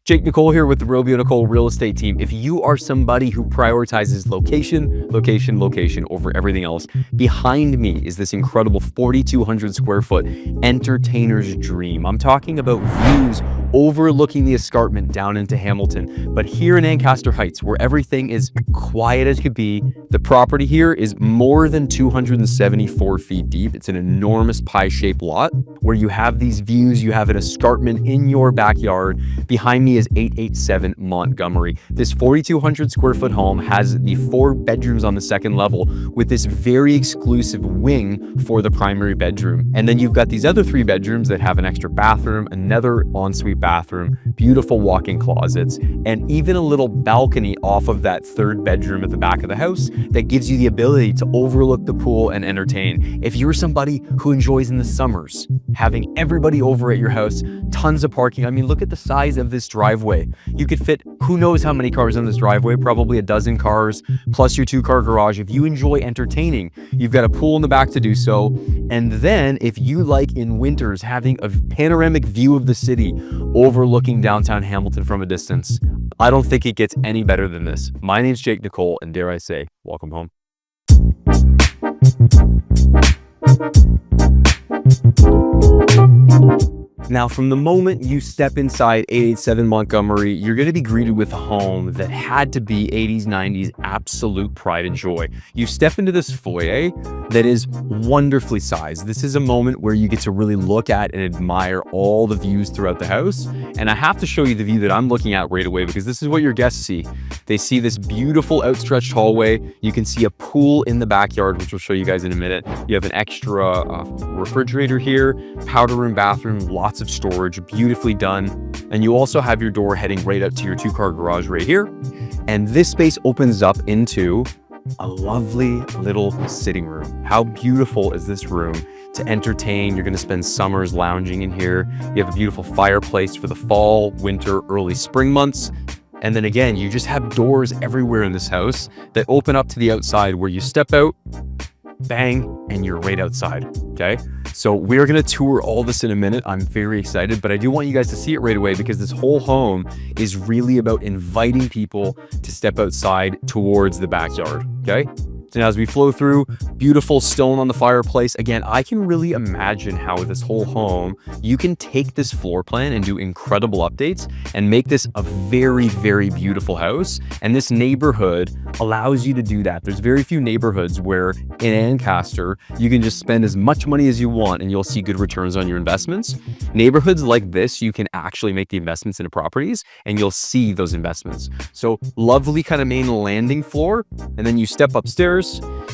Jake Nicolle here with the Nicolle Real Estate Team. If you are somebody who prioritizes location, location, location over everything else, behind me is this incredible 4,200 square foot entertainer's dream. I'm talking about views overlooking the escarpment down into Hamilton. But here in Ancaster Heights, where everything is quiet as could be, the property here is more than 274 feet deep. It's an enormous pie-shaped lot where you have these views. You have an escarpment in your backyard. Behind me is 887 Montgomery. This 4,200 square foot home has the 4 bedrooms on the second level with this very exclusive wing for the primary bedroom. And then you've got these other 3 bedrooms that have an extra bathroom, another ensuite bathroom, beautiful walk-in closets, and even a little balcony off of that 3rd bedroom at the back of the house that gives you the ability to overlook the pool and entertain. If you're somebody who enjoys in the summers having everybody over at your house, tons of parking. I mean, look at the size of this driveway. You could fit who knows how many cars on this driveway, probably a dozen cars, plus your 2-car garage. If you enjoy entertaining, you've got a pool in the back to do so. And then if you like in winters having a panoramic view of the city overlooking downtown Hamilton from a distance, I don't think it gets any better than this. My name's Jake Nicolle, and dare I say, welcome home. Now, from the moment you step inside 887 Montgomery, you're going to be greeted with a home that had to be 80s, 90s absolute pride and joy. You step into this foyer that is wonderfully sized. This is a moment where you get to really look at and admire all the views throughout the house. And I have to show you the view that I'm looking at right away because this is what your guests see. They see this beautiful outstretched hallway. You can see a pool in the backyard, which we'll show you guys in a minute. You have an extra refrigerator here, powder room, bathroom, lots of storage, beautifully done. And you also have your door heading right up to your 2-car garage right here. And this space opens up into a lovely little sitting room. How beautiful is this room to entertain? You're going to spend summers lounging in here. You have a beautiful fireplace for the fall, winter, early spring months. And then again, you just have doors everywhere in this house that open up to the outside where you step out, bang, and you're right outside, okay? So we're gonna tour all this in a minute. I'm very excited, but I do want you guys to see it right away because this whole home is really about inviting people to step outside towards the backyard, okay? So now as we flow through, beautiful stone on the fireplace. Again, I can really imagine how with this whole home, you can take this floor plan and do incredible updates and make this a very, very beautiful house. And this neighborhood allows you to do that. There's very few neighborhoods where in Ancaster, you can just spend as much money as you want and you'll see good returns on your investments. Neighborhoods like this, you can actually make the investments into properties and you'll see those investments. So lovely kind of main landing floor. And then you step upstairs.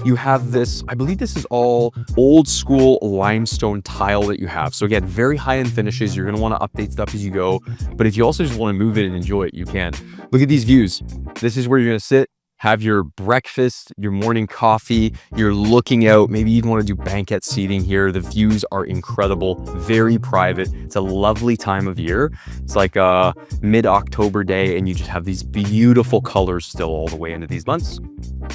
You have this, I believe this is all old school limestone tile that you have. So again, very high-end finishes. You're going to want to update stuff as you go. But if you also just want to move it and enjoy it, you can. Look at these views. This is where you're going to sit, have your breakfast, your morning coffee. You're looking out. Maybe you'd want to do banquet seating here. The views are incredible, very private. It's a lovely time of year. It's like a mid-October day and you just have these beautiful colors still all the way into these months.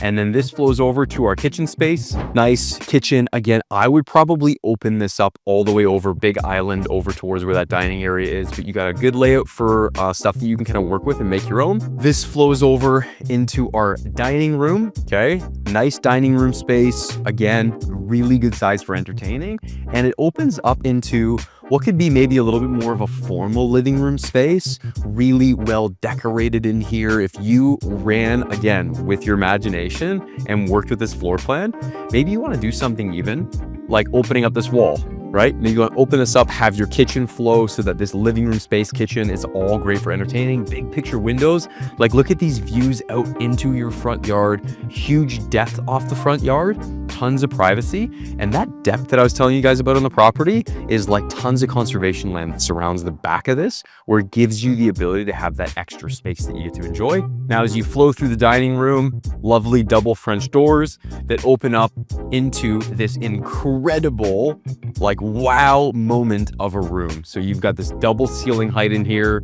And then this flows over to our kitchen space. Nice kitchen. Again, I would probably open this up all the way over Big Island over towards where that dining area is, but you got a good layout for stuff that you can kind of work with and make your own. This flows over into our dining room. Okay. Nice dining room space. Again, really good size for entertaining. And it opens up into what could be maybe a little bit more of a formal living room space, really well decorated in here. If you ran, again, with your imagination and worked with this floor plan, maybe you want to do something even like opening up this wall, right? Maybe you want to open this up, have your kitchen flow so that this living room space kitchen is all great for entertaining. Big picture windows. Like look at these views out into your front yard, huge depth off the front yard, tons of privacy. And that depth that I was telling you guys about on the property is like tons of conservation land that surrounds the back of this, where it gives you the ability to have that extra space that you get to enjoy. Now, as you flow through the dining room, lovely double French doors that open up into this incredible, like wow moment of a room. So you've got this double ceiling height in here,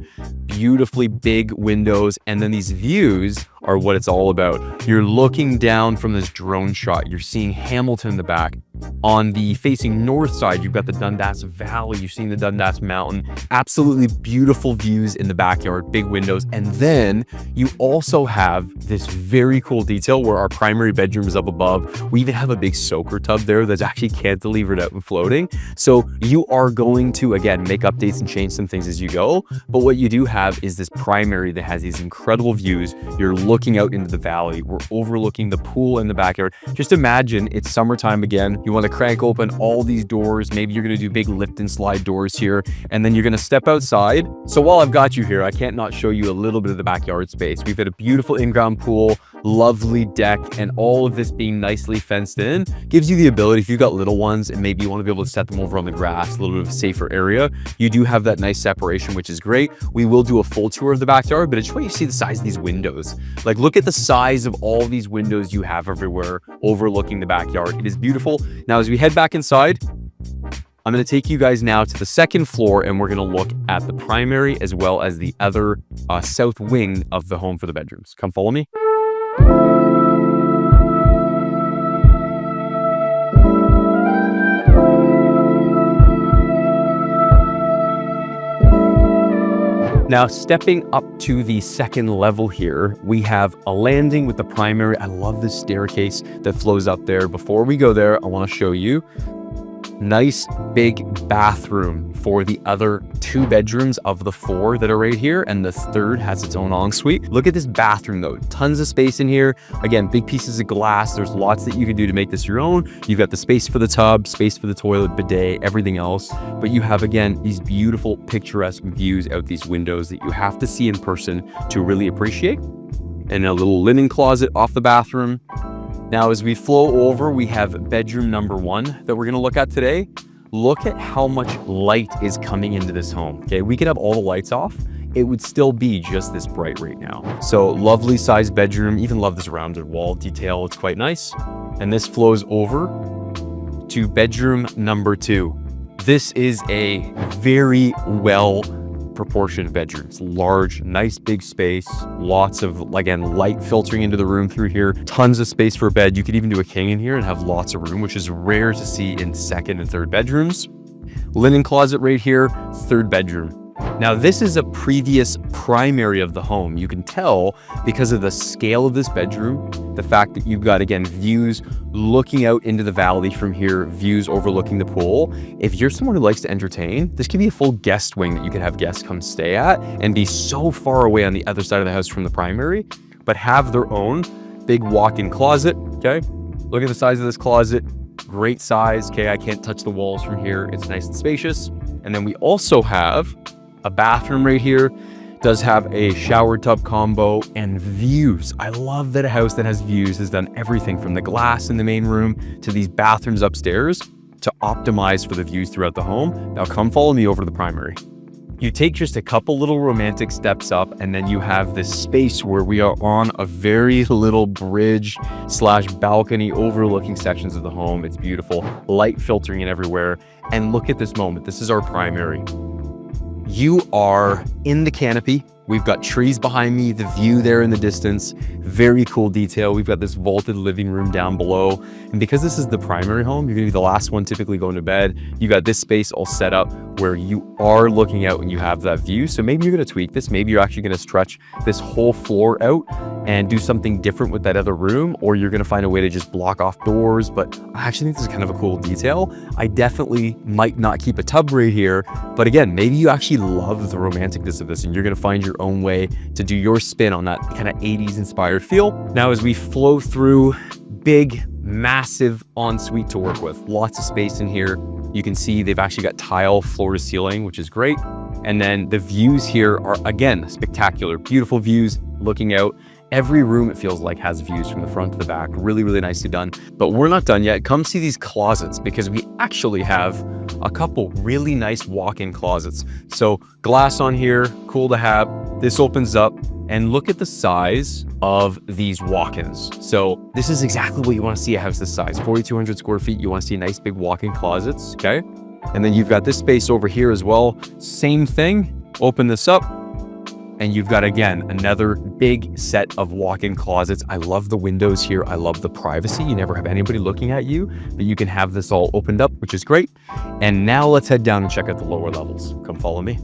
beautifully big windows, and then these views are what it's all about. You're looking down from this drone shot. You're seeing Hamilton in the back. On the facing north side, you've got the Dundas Valley. You've seen the Dundas Mountain. Absolutely beautiful views in the backyard, big windows. And then you also have this very cool detail where our primary bedroom is up above. We even have a big soaker tub there that's actually cantilevered out and floating. So you are going to, again, make updates and change some things as you go. But what you do have is this primary that has these incredible views. You're looking out into the valley. We're overlooking the pool in the backyard. Just imagine it's summertime again. You want to crank open all these doors. Maybe you're going to do big lift and slide doors here, and then you're going to step outside. So while I've got you here, I can't not show you a little bit of the backyard space. We've got a beautiful in-ground pool, lovely deck, and all of this being nicely fenced in gives you the ability, if you've got little ones and maybe you want to be able to set them over on the grass, a little bit of a safer area, you do have that nice separation, which is great. We will do a full tour of the backyard, but I just want you to see the size of these windows. Like, look at the size of all these windows you have everywhere overlooking the backyard. It is beautiful. Now, as we head back inside, I'm going to take you guys now to the second floor, and we're going to look at the primary as well as the other south wing of the home for the bedrooms. Come follow me. Now, stepping up to the second level here, we have a landing with the primary. I love this staircase that flows up there. Before we go there, I want to show you nice big bathroom for the other 2 bedrooms of the 4 that are right here, and the third has its own ensuite. Look at this bathroom though, tons of space in here. Again, big pieces of glass. There's lots that you can do to make this your own. You've got the space for the tub, space for the toilet, bidet, everything else. But you have, again, these beautiful picturesque views out these windows that you have to see in person to really appreciate. And a little linen closet off the bathroom. Now, as we flow over, we have bedroom number 1 that we're going to look at today. Look at how much light is coming into this home. Okay, we could have all the lights off. It would still be just this bright right now. So lovely sized bedroom. Even love this rounded wall detail. It's quite nice. And this flows over to bedroom number 2. This is a very well proportioned bedroom. It's large, nice big space, lots of, again, light filtering into the room through here, tons of space for a bed. You could even do a king in here and have lots of room, which is rare to see in second and third bedrooms. Linen closet right here, third bedroom. Now, this is a previous primary of the home. You can tell because of the scale of this bedroom, the fact that you've got, again, views looking out into the valley from here, views overlooking the pool. If you're someone who likes to entertain, this could be a full guest wing that you could have guests come stay at and be so far away on the other side of the house from the primary, but have their own big walk-in closet, okay? Look at the size of this closet. Great size, okay? I can't touch the walls from here. It's nice and spacious. And then we also have a bathroom right here. Does have a shower tub combo and views. I love that a house that has views has done everything from the glass in the main room to these bathrooms upstairs to optimize for the views throughout the home. Now come follow me over to the primary. You take just a couple little romantic steps up, and then you have this space where we are on a very little bridge / balcony overlooking sections of the home. It's beautiful, light filtering in everywhere. And look at this moment. This is our primary. You are in the canopy. We've got trees behind me, the view there in the distance, very cool detail. We've got this vaulted living room down below. And because this is the primary home, you're gonna be the last one typically going to bed. You got this space all set up where you are looking out and you have that view. So maybe you're gonna tweak this. Maybe you're actually gonna stretch this whole floor out and do something different with that other room, or you're gonna find a way to just block off doors. But I actually think this is kind of a cool detail. I definitely might not keep a tub right here, but again, maybe you actually love the romanticness of this and you're gonna find your own way to do your spin on that kind of 80s inspired feel. Now, as we flow through, big, massive ensuite to work with, lots of space in here. You can see they've actually got tile floor to ceiling, which is great. And then the views here are, again, spectacular, beautiful views looking out. Every room, it feels like, has views from the front to the back. Really, really nicely done. But we're not done yet. Come see these closets, because we actually have a couple really nice walk-in closets. So glass on here, cool to have. This opens up, and look at the size of these walk-ins. So this is exactly what you want to see a house this size. 4,200 square feet. You want to see nice big walk-in closets, okay? And then you've got this space over here as well. Same thing. Open this up. And you've got, again, another big set of walk-in closets. I love the windows here. I love the privacy. You never have anybody looking at you, but you can have this all opened up, which is great. And now let's head down and check out the lower levels. Come follow me.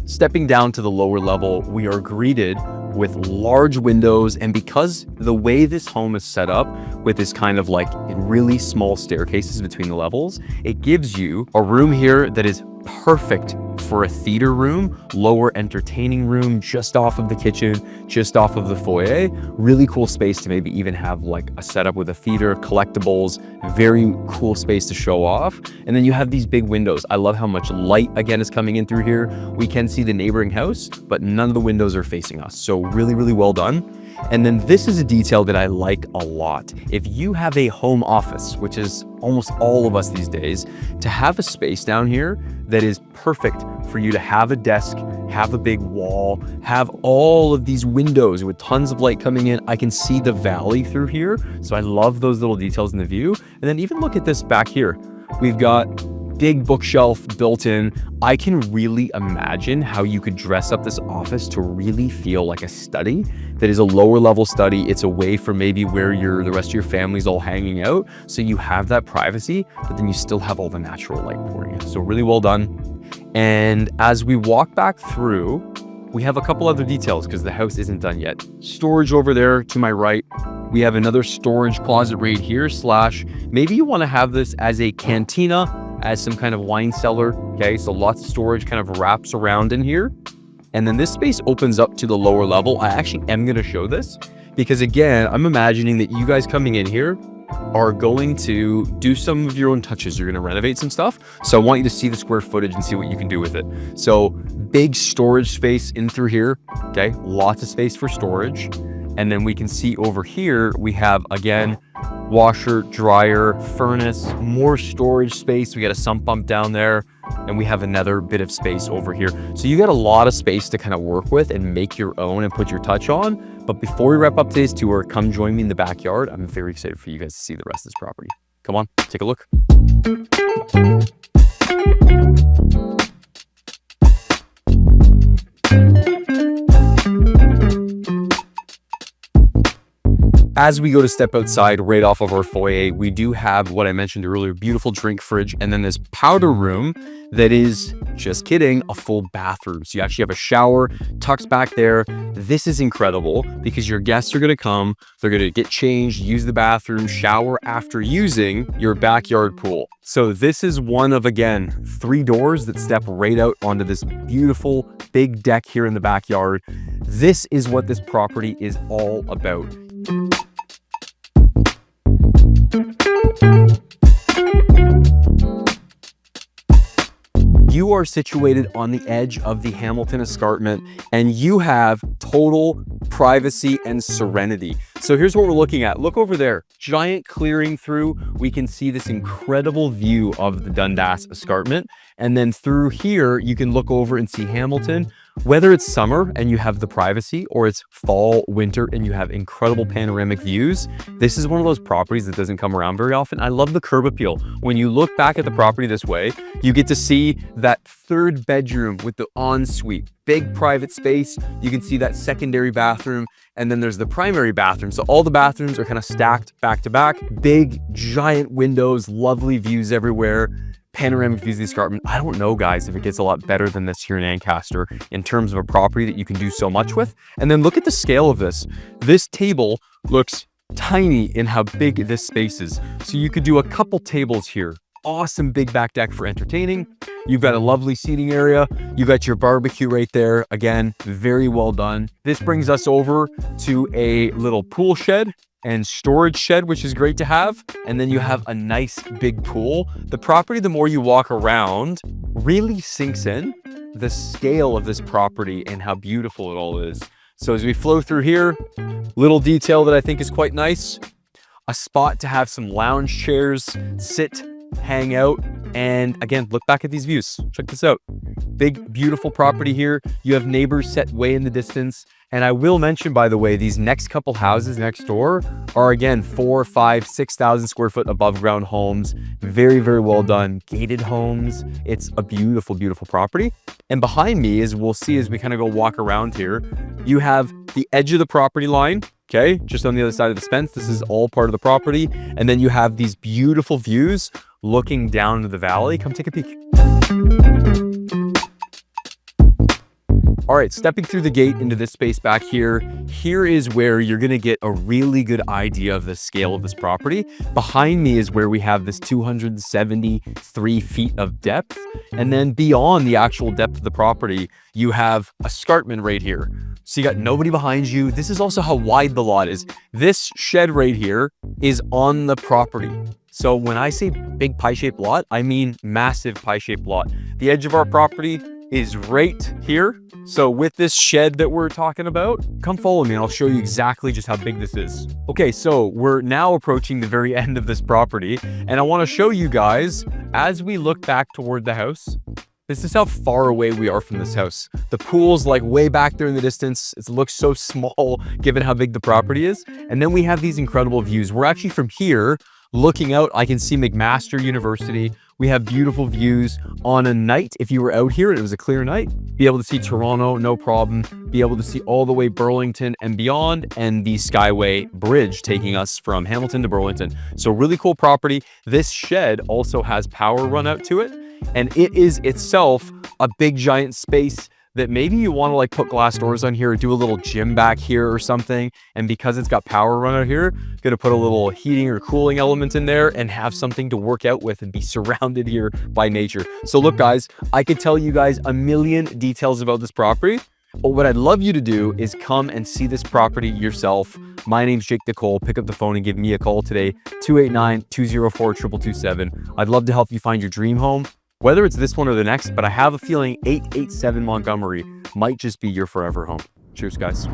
Stepping down to the lower level, we are greeted with large windows, and because the way this home is set up with this kind of like really small staircases between the levels, it gives you a room here that is perfect for a theater room, lower entertaining room, just off of the kitchen, just off of the foyer. Really cool space to maybe even have like a setup with a theater, collectibles, very cool space to show off. And then you have these big windows. I love how much light again is coming in through here. We can see the neighboring house, but none of the windows are facing us. So really, really well done. And then this is a detail that I like a lot. If you have a home office, which is almost all of us these days, to have a space down here that is perfect for you to have a desk, have a big wall, have all of these windows with tons of light coming in. I can see the valley through here. So I love those little details in the view. And then even look at this back here. We've got big bookshelf built in. I can really imagine how you could dress up this office to really feel like a study that is a lower level study. It's away from maybe where the rest of your family's all hanging out. So you have that privacy, but then you still have all the natural light pouring in. So really well done. And as we walk back through, we have a couple other details because the house isn't done yet. Storage over there to my right. We have another storage closet right here, slash maybe you want to have this as a cantina, as some kind of wine cellar. Okay, so lots of storage kind of wraps around in here. And then this space opens up to the lower level. I actually am going to show this because, again, I'm imagining that you guys coming in here are going to do some of your own touches. You're going to renovate some stuff. So I want you to see the square footage and see what you can do with it. So big storage space in through here. Okay, lots of space for storage. And then we can see over here, we have, again, washer, dryer, furnace, more storage space. We got a sump pump down there, and we have another bit of space over here. So you got a lot of space to kind of work with and make your own and put your touch on. But before we wrap up today's tour, come join me in the backyard. I'm very excited for you guys to see the rest of this property. Come on, take a look. As we go to step outside right off of our foyer, we do have what I mentioned earlier, beautiful drink fridge, and then this powder room that is, just kidding, a full bathroom. So you actually have a shower tucked back there. This is incredible because your guests are going to come, they're going to get changed, use the bathroom, shower after using your backyard pool. So this is one of, again, 3 doors that step right out onto this beautiful big deck here in the backyard. This is what this property is all about. You are situated on the edge of the Hamilton Escarpment, and you have total privacy and serenity. So here's what we're looking at. Look over there, giant clearing through. We can see this incredible view of the Dundas Escarpment. And then through here, you can look over and see Hamilton. Whether it's summer and you have the privacy, or it's fall, winter, and you have incredible panoramic views, this is one of those properties that doesn't come around very often. I love the curb appeal. When you look back at the property this way, you get to see that 3rd bedroom with the ensuite, big private space. You can see that secondary bathroom, and then there's the primary bathroom. So all the bathrooms are kind of stacked back to back, big, giant windows, lovely views everywhere. Panoramic views of the escarpment. I don't know, guys, if it gets a lot better than this here in Ancaster in terms of a property that you can do so much with. And then look at the scale of this. This table looks tiny in how big this space is. So you could do a couple tables here. Awesome big back deck for entertaining. You've got a lovely seating area. You got your barbecue right there. Again, very well done. This brings us over to a little pool shed and storage shed, which is great to have. And then you have a nice big pool. The property, the more you walk around, really sinks in the scale of this property and how beautiful it all is. So as we flow through here, little detail that I think is quite nice, a spot to have some lounge chairs, sit, hang out, And again, look back at these views. Check this out. Big, beautiful property here. You have neighbors set way in the distance. And I will mention, by the way, these next couple houses next door are, again, 4, 5, 6,000 square foot above ground homes. Very, very well done. Gated homes. It's a beautiful, beautiful property. And behind me, as we'll see as we kind of go walk around here, you have the edge of the property line. Okay, just on the other side of this fence. This is all part of the property. And then you have these beautiful views looking down to the valley. Come take a peek. All right, stepping through the gate into this space back here, here is where you're gonna get a really good idea of the scale of this property. Behind me is where we have this 273 feet of depth. And then beyond the actual depth of the property, you have a escarpment right here. So you got nobody behind you. This is also how wide the lot is. This shed right here is on the property. So when I say big pie-shaped lot, I mean massive pie-shaped lot. The edge of our property is right here. So with this shed that we're talking about, come follow me and I'll show you exactly just how big this is. Okay, so we're now approaching the very end of this property, and I want to show you guys, as we look back toward the house, this is how far away we are from this house. The pool's like way back there in the distance. It looks so small given how big the property is. And then we have these incredible views. We're actually from here looking out. I can see McMaster University. We have beautiful views on a night. If you were out here and it was a clear night, be able to see Toronto, no problem. Be able to see all the way Burlington and beyond, and the Skyway Bridge taking us from Hamilton to Burlington. So really cool property. This shed also has power run out to it, and it is itself a big giant space that maybe you want to like put glass doors on here or do a little gym back here or something. And because it's got power run out here, gonna put a little heating or cooling element in there and have something to work out with and be surrounded here by nature. So look guys, I could tell you guys a million details about this property, but what I'd love you to do is come and see this property yourself. My name's Jake Nicolle. Pick up the phone and give me a call today, 289-204-2227. I'd love to help you find your dream home, whether it's this one or the next, but I have a feeling 887 Montgomery might just be your forever home. Cheers, guys.